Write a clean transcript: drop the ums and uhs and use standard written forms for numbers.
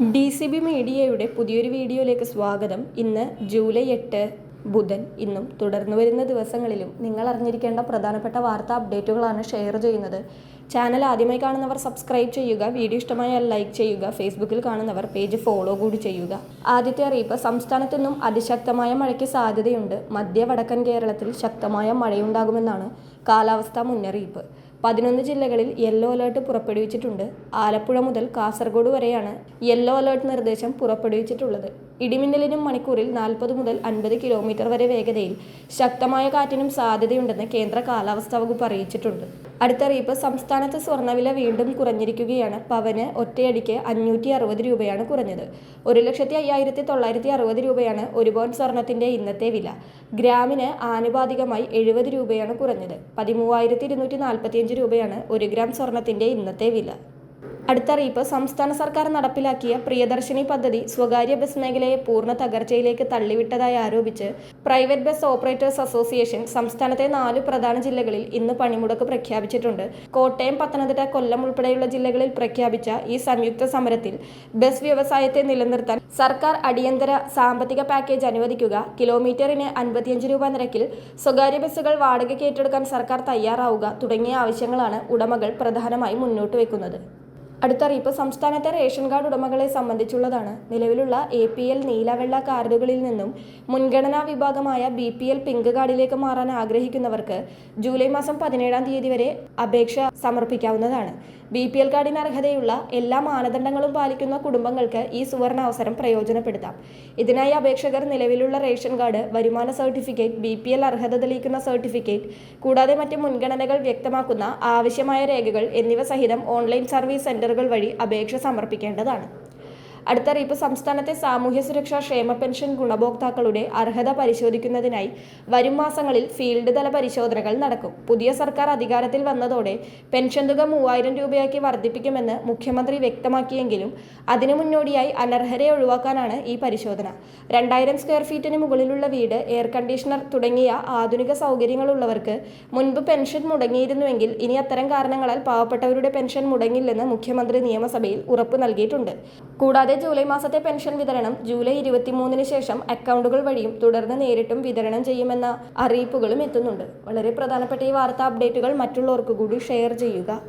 DCB മീഡിയയുടെ പുതിയൊരു വീഡിയോയിലേക്ക് സ്വാഗതം. ഇന്ന് ജൂലൈ 8 ബുധൻ. ഇന്നും തുടർന്നു വരുന്ന ദിവസങ്ങളിലും നിങ്ങൾ അറിഞ്ഞിരിക്കേണ്ട പ്രധാനപ്പെട്ട വാർത്താ അപ്ഡേറ്റുകളാണ് ഷെയർ ചെയ്യുന്നത്. ചാനൽ ആദ്യമായി കാണുന്നവർ സബ്സ്ക്രൈബ് ചെയ്യുക, വീഡിയോ ഇഷ്ടമായാൽ ലൈക്ക് ചെയ്യുക, ഫേസ്ബുക്കിൽ കാണുന്നവർ പേജ് ഫോളോ കൂടി ചെയ്യുക. ആദ്യത്തെ അറിയിപ്പ്, സംസ്ഥാനത്തു നിന്നും അതിശക്തമായ മഴയ്ക്ക് സാധ്യതയുണ്ട്. മധ്യ വടക്കൻ കേരളത്തിൽ ശക്തമായ മഴയുണ്ടാകുമെന്നാണ് കാലാവസ്ഥാ മുന്നറിയിപ്പ്. 11 ജില്ലകളിൽ യെല്ലോ അലേർട്ട് പുറപ്പെടുവിച്ചിട്ടുണ്ട്. ആലപ്പുഴ മുതൽ കാസർഗോഡ് വരെയാണ് യെല്ലോ അലേർട്ട് നിർദ്ദേശം പുറപ്പെടുവിച്ചിട്ടുള്ളത്. ഇടിമിന്നലിനും മണിക്കൂറിൽ 40 മുതൽ 50 കിലോമീറ്റർ വരെ വേഗതയിൽ ശക്തമായ കാറ്റിനും സാധ്യതയുണ്ടെന്ന് കേന്ദ്ര കാലാവസ്ഥാ വകുപ്പ് അറിയിച്ചിട്ടുണ്ട്. അടുത്ത അറിയിപ്പ്, സംസ്ഥാനത്ത് സ്വർണ്ണവില വീണ്ടും കുറഞ്ഞിരിക്കുകയാണ്. പവന് ഒറ്റയടിക്ക് 560 രൂപയാണ് കുറഞ്ഞത്. 1,05,960 രൂപയാണ് ഒരു പവൻ സ്വർണത്തിന്റെ ഇന്നത്തെ വില. ഗ്രാമിന് ആനുപാതികമായി 70 രൂപയാണ് കുറഞ്ഞത്. 13,245 രൂപയാണ് 1 ഗ്രാം സ്വർണത്തിന്റെ ഇന്നത്തെ വില. അടുത്ത അറിയിപ്പ്, സംസ്ഥാന സർക്കാർ നടപ്പിലാക്കിയ പ്രിയദർശിനി പദ്ധതി സ്വകാര്യ ബസ് മേഖലയെ പൂർണ്ണ തകർച്ചയിലേക്ക് തള്ളിവിട്ടതായി ആരോപിച്ച് പ്രൈവറ്റ് ബസ് ഓപ്പറേറ്റേഴ്സ് അസോസിയേഷൻ സംസ്ഥാനത്തെ 4 പ്രധാന ജില്ലകളിൽ ഇന്ന് പണിമുടക്ക് പ്രഖ്യാപിച്ചിട്ടുണ്ട്. കോട്ടയം, പത്തനംതിട്ട, കൊല്ലം ഉൾപ്പെടെയുള്ള ജില്ലകളിൽ പ്രഖ്യാപിച്ച ഈ സംയുക്ത സമരത്തിൽ ബസ് വ്യവസായത്തെ നിലനിർത്താൻ സർക്കാർ അടിയന്തര സാമ്പത്തിക പാക്കേജ് അനുവദിക്കുക, കിലോമീറ്ററിന് 55 രൂപ നിരക്കിൽ സ്വകാര്യ ബസ്സുകൾ വാടകയ്ക്ക് ഏറ്റെടുക്കാൻ സർക്കാർ തയ്യാറാവുക തുടങ്ങിയ ആവശ്യങ്ങളാണ് ഉടമകൾ പ്രധാനമായും മുന്നോട്ട് വെക്കുന്നത്. അടുത്തറിയിപ്പ്, സംസ്ഥാനത്തെ റേഷൻ കാർഡ് ഉടമകളെ സംബന്ധിച്ചുള്ളതാണ്. നിലവിലുള്ള APL നീല വെള്ള കാർഡുകളിൽ നിന്നും മുൻഗണനാ വിഭാഗമായ BPL പിങ്ക് കാർഡിലേക്ക് മാറാൻ ആഗ്രഹിക്കുന്നവർക്ക് ജൂലൈ മാസം 17-ാം തീയതി വരെ അപേക്ഷ സമർപ്പിക്കാവുന്നതാണ്. BPL കാർഡിന് അർഹതയുള്ള എല്ലാ മാനദണ്ഡങ്ങളും പാലിക്കുന്ന കുടുംബങ്ങൾക്ക് ഈ സുവർണ അവസരം പ്രയോജനപ്പെടുത്താം. ഇതിനായി അപേക്ഷകർ നിലവിലുള്ള റേഷൻ കാർഡ്, വരുമാന സർട്ടിഫിക്കറ്റ്, BPL അർഹത തെളിയിക്കുന്ന സർട്ടിഫിക്കറ്റ് കൂടാതെ മറ്റ് മുൻഗണനകൾ വ്യക്തമാക്കുന്ന ആവശ്യമായ രേഖകൾ എന്നിവ സഹിതം ഓൺലൈൻ സർവീസ് സെന്ററുകൾ വഴി അപേക്ഷ സമർപ്പിക്കേണ്ടതാണ്. അടുത്തറിയിപ്പ്, സംസ്ഥാനത്തെ സാമൂഹ്യ സുരക്ഷാ ക്ഷേമ പെൻഷൻ ഗുണഭോക്താക്കളുടെ അർഹത പരിശോധിക്കുന്നതിനായി വരും മാസങ്ങളിൽ ഫീൽഡ് തല പരിശോധനകൾ നടക്കും. പുതിയ സർക്കാർ അധികാരത്തിൽ വന്നതോടെ പെൻഷൻ തുക 3,000 രൂപയാക്കി വർദ്ധിപ്പിക്കുമെന്ന് മുഖ്യമന്ത്രി വ്യക്തമാക്കിയെങ്കിലും അതിനു മുന്നോടിയായി അനർഹരെ ഒഴിവാക്കാനാണ് ഈ പരിശോധന. 2000 സ്ക്വയർ ഫീറ്റിന് മുകളിലുള്ള വീട്, എയർ കണ്ടീഷണർ തുടങ്ങിയ ആധുനിക സൗകര്യങ്ങളുള്ളവർക്ക് മുൻപ് പെൻഷൻ മുടങ്ങിയിരുന്നുവെങ്കിൽ ഇനി അത്തരം കാരണങ്ങളാൽ പാവപ്പെട്ടവരുടെ പെൻഷൻ മുടങ്ങില്ലെന്ന് മുഖ്യമന്ത്രി നിയമസഭയിൽ ഉറപ്പു നൽകിയിട്ടുണ്ട്. കൂടാതെ ജൂലൈ മാസത്തെ പെൻഷൻ വിതരണം ജൂലൈ 23-ന് ശേഷം അക്കൗണ്ടുകൾ വഴിയും തുടർന്ന് നേരിട്ടും വിതരണം ചെയ്യുമെന്ന അറിയിപ്പുകളും എത്തുന്നുണ്ട്. വളരെ പ്രധാനപ്പെട്ട ഈ വാർത്താ അപ്ഡേറ്റുകൾ മറ്റുള്ളവർക്ക് കൂടി ഷെയർ ചെയ്യുക.